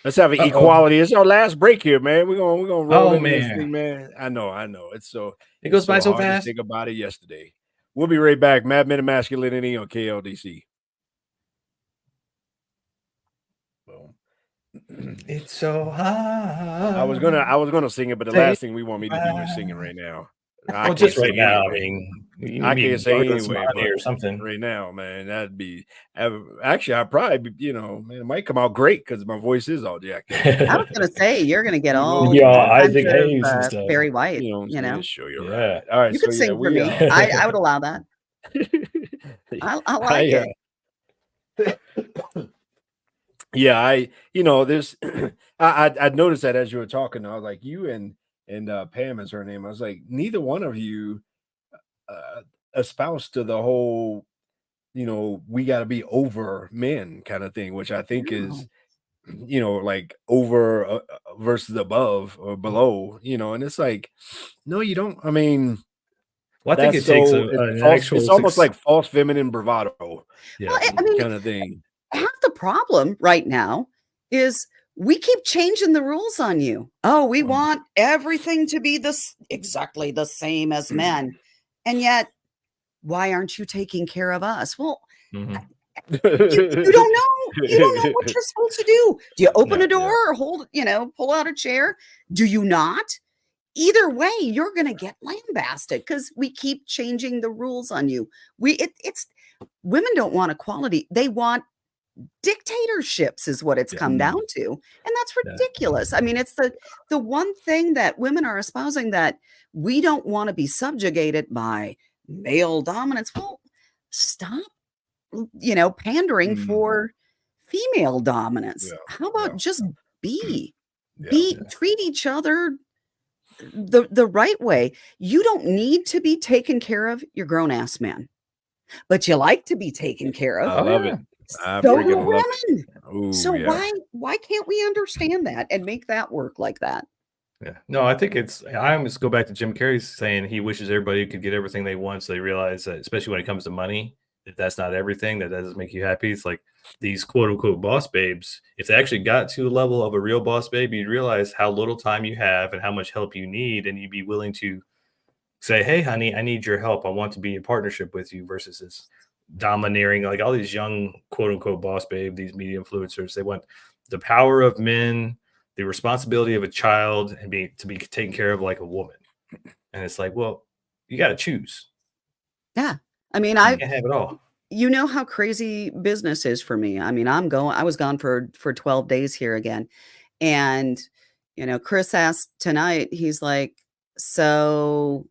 let's have an Uh-oh. equality. It's our last break here, man. We're gonna roll Oh into this man, thing, man. I know. it It's goes by so so hard to fast. think about it yesterday. We'll be right back. Mad Men and Masculinity on KLDC. Boom. It's so high. I was gonna sing it, but the Take last thing we want me to do is singing back. right now. I Well, can't just right say now, I anyway. mean, you I need can't to say gargle some anyway, honey but or something. right now, man, that'd be actually I probably man, it might come out great because my voice is all jacked up. I was gonna say you're gonna get You know, all Be all kinds Isaac of Hayes and stuff. Barry White. you know what I'm You saying? know, Sure, you're Yeah. right. All right, you so could yeah, sing for we me. I would allow that. I like it. Yeah, there's I noticed that as you were talking, I was like, you and Pam is her name. I was like, neither one of you espoused to the whole, we got to be over men kind of thing, which I think is, like over versus above or below, and it's like, no, you don't. I mean, Well, I think that's it takes so it's an false. actual It's almost like false feminine bravado yeah. Well, I mean, kind of thing. half the problem right now is we keep changing the rules on you. Oh, we want everything to be exactly the same as men. And yet, why aren't you taking care of us? Well, Mhm. you don't know. You don't know what you're supposed to do. Do you open a door or pull out a chair? Do you not? Either way, you're going to get lambasted because we keep changing the rules on you. It's women don't want equality. They want dictatorships is what it's come down to. And that's ridiculous. I mean, it's the one thing that women are espousing, that we don't want to be subjugated by male dominance. Well, stop, pandering for female dominance. How about just treat each other the right way? You don't need to be taken care of. You're grown ass man, but you like to be taken care of. I love it. I So do freaking love women. it. Ooh, So yeah. why can't we understand that and make that work like that? Yeah. No, I think I always go back to Jim Carrey's saying he wishes everybody could get everything they want. So they realize that, especially when it comes to money, that's not everything. That doesn't make you happy. It's like these quote unquote boss babes. If they actually got to the level of a real boss babe, you'd realize how little time you have and how much help you need. And you'd be willing to say, hey, honey, I need your help. I want to be in partnership with you versus this domineering, like all these young quote unquote boss babe, these media influencers. They want the power of men, the responsibility of a child, and to be taken care of like a woman. And it's like, well, you got to choose. Yeah. I mean, You can't have it all. You know how crazy business is for me. I mean, I was gone for 12 days here again. And, Chris asked tonight, he's like, so,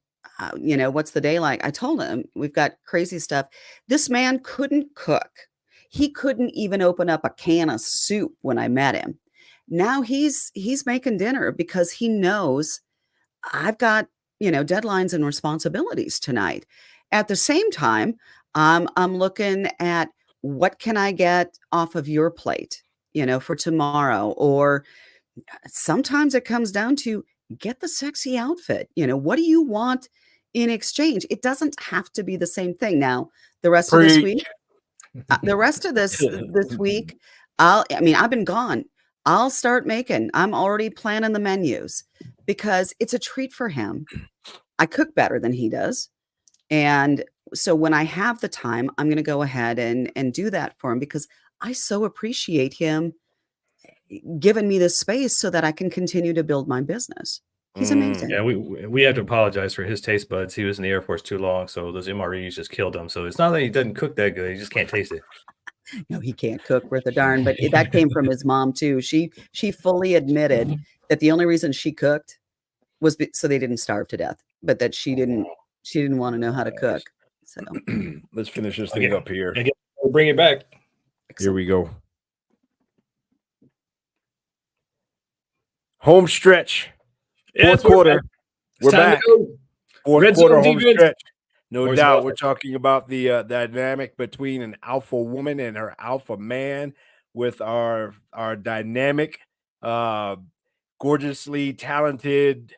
what's the day like? I told him, we've got crazy stuff. This man couldn't cook. He couldn't even open up a can of soup when I met him. Now he's making dinner because he knows I've got, deadlines and responsibilities tonight. At the same time, I'm looking at what can I get off of your plate, for tomorrow. Or sometimes it comes down to get the sexy outfit. What do you want in exchange? It doesn't have to be the same thing. Now, the rest of this week, this week, I've been gone. I'll start making. I'm already planning the menus because it's a treat for him. I cook better than he does. And so when I have the time, I'm going to go ahead and do that for him because I so appreciate him giving me this space so that I can continue to build my business. He's amazing. Yeah, we have to apologize for his taste buds. He was in the Air Force too long, so those MREs just killed him. So it's not that he doesn't cook that good; he just can't taste it. No, he can't cook worth a darn. But that came from his mom too. She fully admitted that the only reason she cooked was so they didn't starve to death, but that she didn't want to know how to cook. So let's finish this thing up here. We'll bring it back. Here we go. Home stretch. Fourth quarter. We're back. Fourth quarter home stretch. No doubt. We're talking about the dynamic between an alpha woman and her alpha man with our dynamic, gorgeously talented,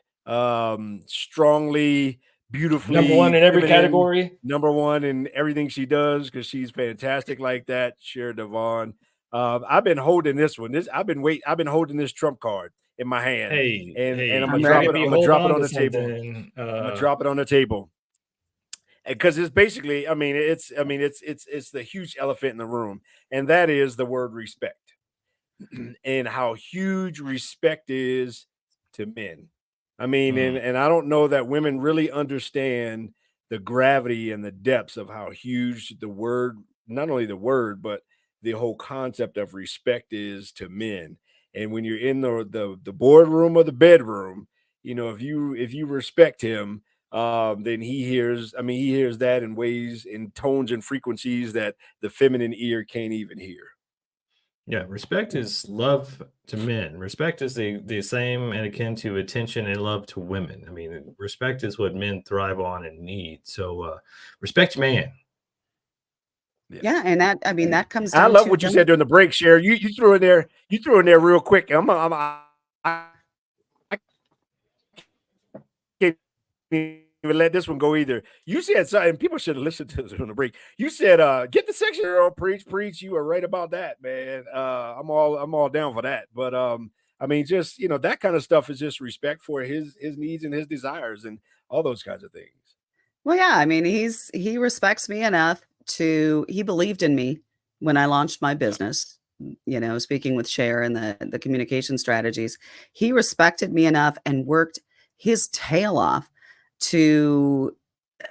strongly, beautifully number one in every category. Number one in everything she does because she's fantastic like that. Sher Devaughn. I've been holding this one. I've been holding this trump card in my hand. And I'm gonna drop it. I'm gonna drop it on the table. I'm gonna drop it on the table. Because it's basically, it's the huge elephant in the room, and that is the word respect, and how huge respect is to men. I mean, and I don't know that women really understand the gravity and the depths of how huge the word, not only the word, but the whole concept of respect is to men. And when you're in the boardroom or the bedroom, you know, if you respect him, then he hears that in ways, in tones and frequencies that the feminine ear can't even hear. Yeah, respect is love to men. Respect is the same and akin to attention and love to women. I mean, respect is what men thrive on and need. So, respect your man. Yeah. Yeah, and that, I mean, that comes I down love to what you women. said during the break, Cher. You threw in there real quick. I can't even let this one go either. You said something, people should have listened to this on the break. You said, get the section, girl, preach. You are right about that, man. I'm all down for that. But I mean, just that kind of stuff is just respect for his needs and his desires and all those kinds of things. Well, yeah, I mean, he respects me enough he believed in me when I launched my business, speaking with Cher and the communication strategies. He respected me enough and worked his tail off to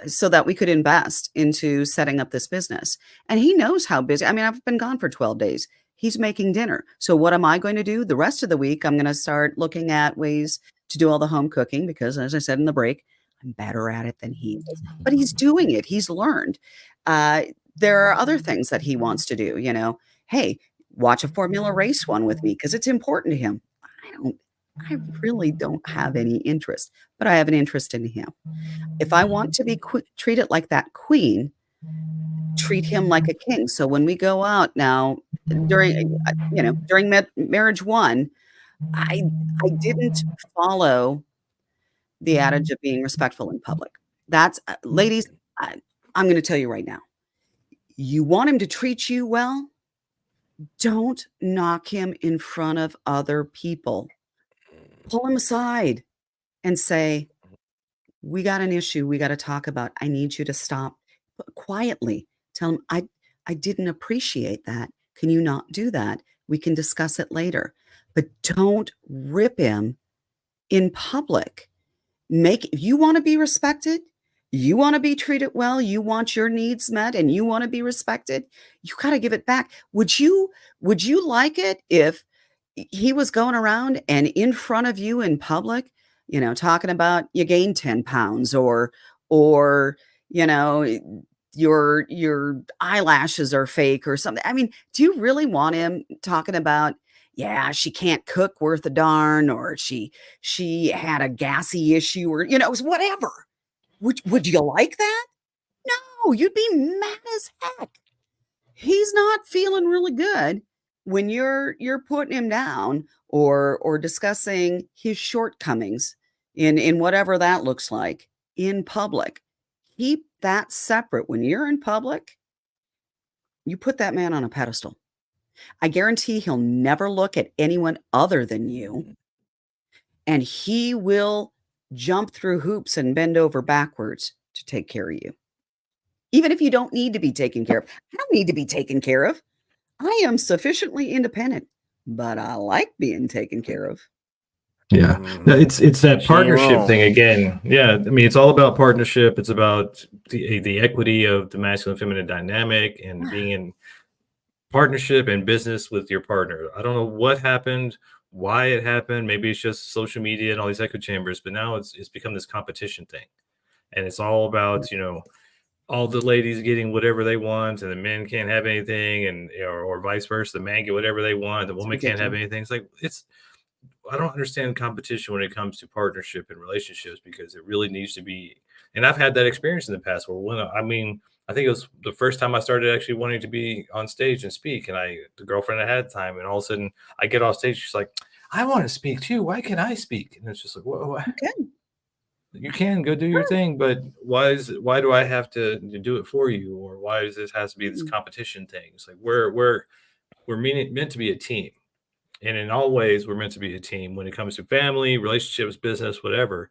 so that we could invest into setting up this business. And he knows how busy. I mean, I've been gone for 12 days. He's making dinner. So what am I going to do? The rest of the week, I'm going to start looking at ways to do all the home cooking because, as I said in the break, I'm better at it than he is. But he's doing it. He's learned. Uh, there are other things that he wants to do. Hey, watch a Formula race one with me because it's important to him. I don't. I really don't have any interest, but I have an interest in him. If I want to be treated like that queen, treat him like a king. So when we go out now during marriage one, I didn't follow the adage of being respectful in public. That's ladies, I'm going to tell you right now. You want him to treat you well? Don't knock him in front of other people. Pull him aside and say, "We got an issue we got to talk about. I need you to stop." But quietly tell him, I didn't appreciate that. Can you not do that? We can discuss it later. But don't rip him in public. If you want to be respected, you want to be treated well, you want your needs met and you want to be respected, you got to give it back. Would you like it if he was going around and in front of you in public, talking about you gained 10 pounds or you know your eyelashes are fake or something? I mean, do you really want him talking about, yeah, she can't cook worth a darn, or she had a gassy issue, or whatever? Would you like that? No, you'd be mad as heck. He's not feeling really good when you're putting him down or discussing his shortcomings in whatever that looks like in public. Keep that separate. When you're in public, you put that man on a pedestal. I guarantee he'll never look at anyone other than you, and he will jump through hoops and bend over backwards to take care of you. Even if you don't need to be taken care of. I don't need to be taken care of. I am sufficiently independent, but I like being taken care of. Yeah, no, it's that She ain't partnership wrong. thing again. Yeah, I mean, it's all about partnership. It's about the equity of the masculine feminine dynamic and being in partnership and business with your partner. I don't know what happened, why it happened. Maybe it's just social media and all these echo chambers, but now it's become this competition thing, and it's all about all the ladies getting whatever they want, and the men can't have anything, and or vice versa. The man get whatever they want, the woman can't have anything. It's like I don't understand competition when it comes to partnership and relationships, because it really needs to be. And I've had that experience in the past where I think it was the first time I started actually wanting to be on stage and speak. And the girlfriend I had time, and all of a sudden I get off stage. She's like, "I want to speak too. Why can't I speak?" And it's just like, "Whoa, Okay. you can go do your thing, but why do I have to do it for you? Or why does this has to be this competition thing?" It's like we're meant to be a team. And in all ways, we're meant to be a team when it comes to family, relationships, business, whatever.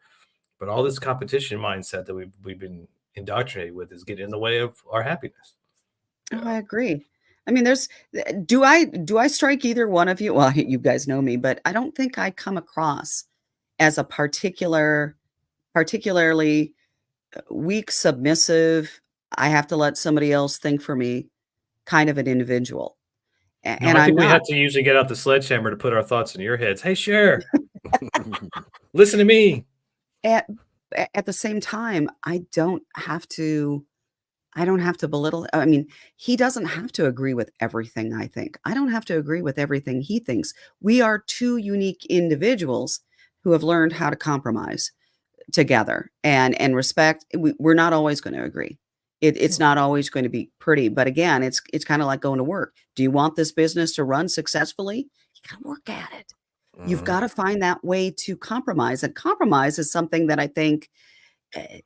But all this competition mindset that we've been indoctrinated with is getting in the way of our happiness. Oh, I agree. I mean, do I strike either one of you? Well, you guys know me, but I don't think I come across as a particularly weak, submissive, I have to let somebody else think for me kind of an individual. No, And I I'm think we not. have to usually get out the sledgehammer to put our thoughts in your heads. Hey, Cher, listen to me. At at the same time, I don't have to belittle. I mean, he doesn't have to agree with everything I think. I don't have to agree with everything he thinks. We are two unique individuals who have learned how to compromise together and respect. We're not always going to agree. It's not always going to be pretty. But again, it's kind of like going to work. Do you want this business to run successfully? You got to work at it. You've got to find that way to compromise. And compromise is something that I think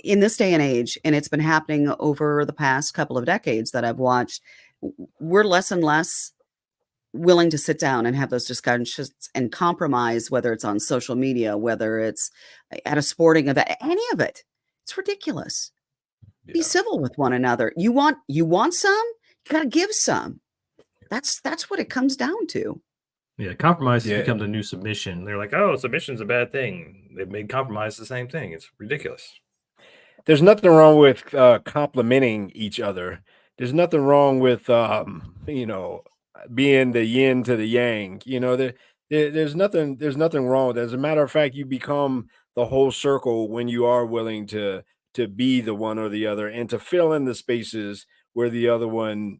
in this day and age, and it's been happening over the past couple of decades that I've watched, we're less and less willing to sit down and have those discussions and compromise, whether it's on social media, whether it's at a sporting event, any of it. It's ridiculous. Be Yeah. civil with one another. You want some, you got to give some. That's what it comes down to. Yeah, compromise has Yeah. become the new submission. They're like, oh, submission's a bad thing. They've made compromise the same thing. It's ridiculous. There's nothing wrong with complimenting each other. There's nothing wrong with being the yin to the yang. There's nothing wrong with that. As a matter of fact, you become the whole circle when you are willing to be the one or the other and to fill in the spaces where the other one,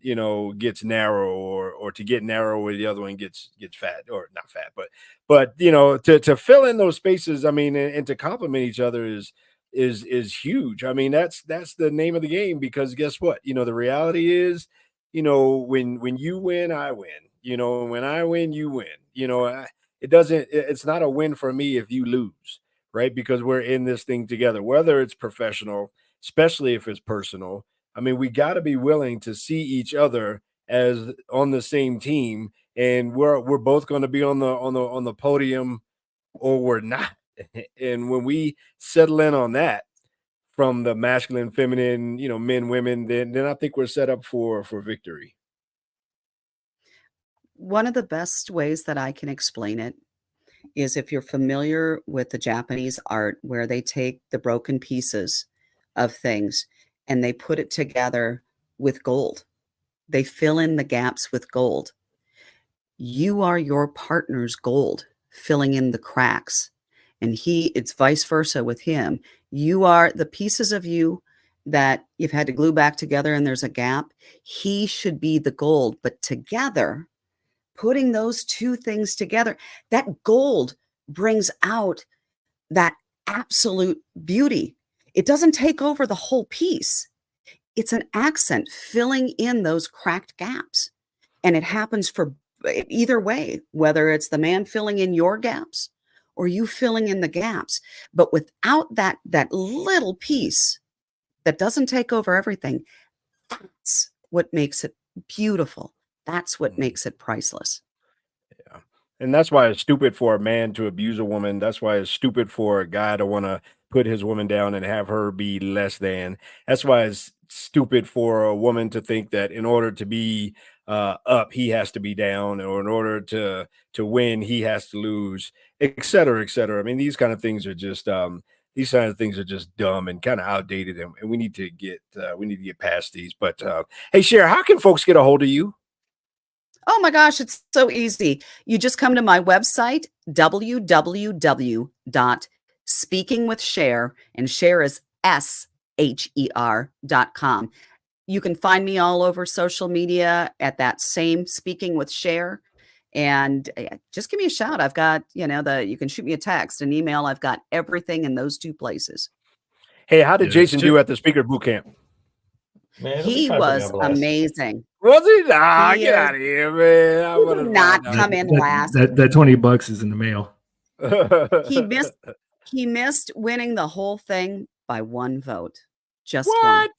gets narrow, or to get narrow where the other one gets fat, or not fat, but to fill in those spaces. I mean, and to compliment each other is huge. I mean, that's the name of the game, because guess what? The reality is, when you win, I win. And when I win, you win. It's not a win for me if you lose, right? Because we're in this thing together, whether it's professional, especially if it's personal. I mean, we got to be willing to see each other as on the same team, and we're both going to be on the podium, or we're not. And when we settle in on that, from the masculine, feminine, men, women, then I think we're set up for victory. One of the best ways that I can explain it is if you're familiar with the Japanese art where they take the broken pieces of things and they put it together with gold. They fill in the gaps with gold. You are your partner's gold, filling in the cracks. And it's vice versa with him. You are the pieces of you that you've had to glue back together and there's a gap. He should be the gold, but together, putting those two things together, that gold brings out that absolute beauty. It doesn't take over the whole piece. It's an accent filling in those cracked gaps. And it happens for either way, whether it's the man filling in your gaps or you filling in the gaps. But without that little piece that doesn't take over everything, that's what makes it beautiful. That's what Mhm. makes it priceless. Yeah. And that's why it's stupid for a man to abuse a woman. That's why it's stupid for a guy to want to put his woman down and have her be less than. That's why it's stupid for a woman to think that in order to be up, he has to be down, or in order to win, he has to lose, et cetera, et cetera. I mean, these kind of things are just dumb and kind of outdated, and we need to get past these. But hey, Cher, how can folks get a hold of you? Oh my gosh, it's so easy. You just come to my website, www.speakingwithsher, and share is SHER.com. You can find me all over social media at that same Speaking with Cher. And just give me a shout. I've got, you can shoot me a text, an email. I've got everything in those two places. Hey, how did Yeah, it's Jason true. do at the speaker boot camp? Man, it'll be He fine. Put me on was blast. amazing. Was he? Nah, He get is. out of here, man. I He want did to not find come in That, last. that $20 is in the mail. He missed out. he missed winning the whole thing by one vote. Just one. What?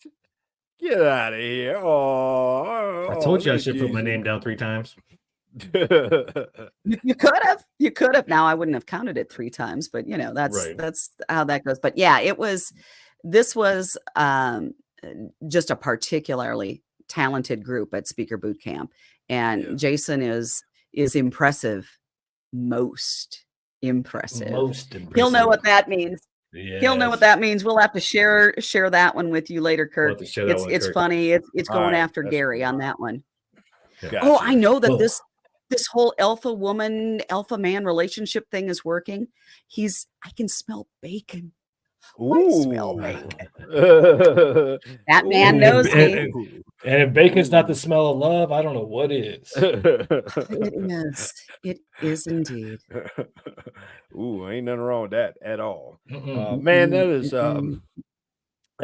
Get out of here. I Oh, told you I there's should put my name Jason. down 3 times. You could have. You could have. Now I wouldn't have counted it 3 times, but Right. that's how that goes. But yeah, this was just a particularly talented group at Speaker Boot Camp. And Yeah. Jason is impressive most Impressive. Most impressive. He'll know what that means. He'll know what Yes. that means. We'll have to share that one with you later, We'll Kirk. have to share that one, It's Kirk. funny. It's All going right, after that's Gary cool. on that one. Gotcha. Oh, I know that Oh. this whole alpha woman, alpha man relationship thing is working. I can smell bacon. I smell bacon. That man knows me. And if bacon's not the smell of love, I don't know what is. It is. It is indeed. Ooh, ain't nothing wrong with that at all. Mm-mm. Man, that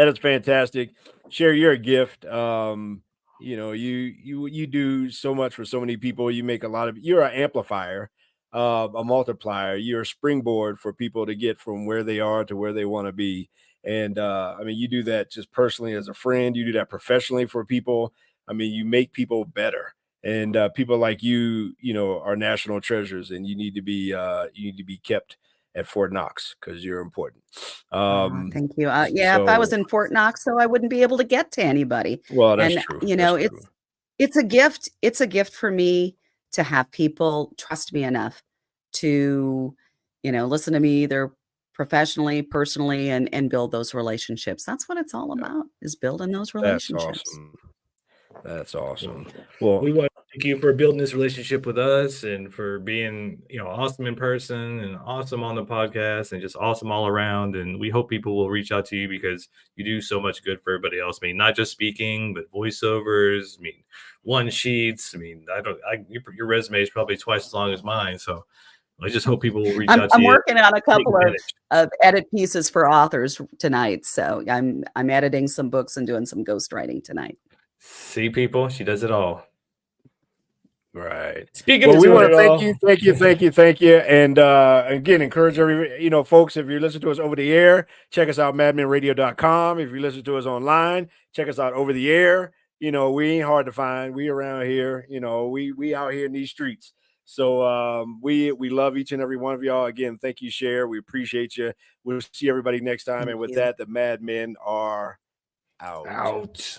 is fantastic. Sher, you're a gift. You know, you do so much for so many people. You make you're an amplifier, a multiplier. You're a springboard for people to get from where they are to where they want to be. And I mean, you do that just personally as a friend. You do that professionally for people. I mean, you make people better. And people like you know, are national treasures, and you need to be kept at Fort Knox because you're important. Thank you. Yeah, if I was in Fort Knox, so I wouldn't be able to get to anybody. Well, that's And true. you know, That's true. it's a gift. It's a gift for me to have people trust me enough to, you know, listen to me either professionally, personally, and build those relationships. That's what it's all about, is building those That's relationships. awesome. That's awesome. Well, Well, we want to thank you for building this relationship with us and for being, you know, awesome in person and awesome on the podcast and just awesome all around. And we hope people will reach out to you because you do so much good for everybody else. I mean, not just speaking, but voiceovers. I mean, one sheets. I mean, your resume is probably twice as long as mine. So I just hope people will reach out to I'm you. working on a couple advantage. of edit pieces for authors tonight. So I'm editing some books and doing some ghostwriting tonight. See, people, she does it all. right. Speaking Well, of we doing want it to all, thank you. And again, encourage folks, if you listen to us over the air, check us out, madmenradio.com. If you listen to us online, check us out over the air. You know, we ain't hard to find. We around here, you know, we out here in these streets. So we love each and every one of y'all. Again, thank you, Sher. We appreciate you. We'll see everybody next time. Thank and with you. that, the Mad Men are out. out.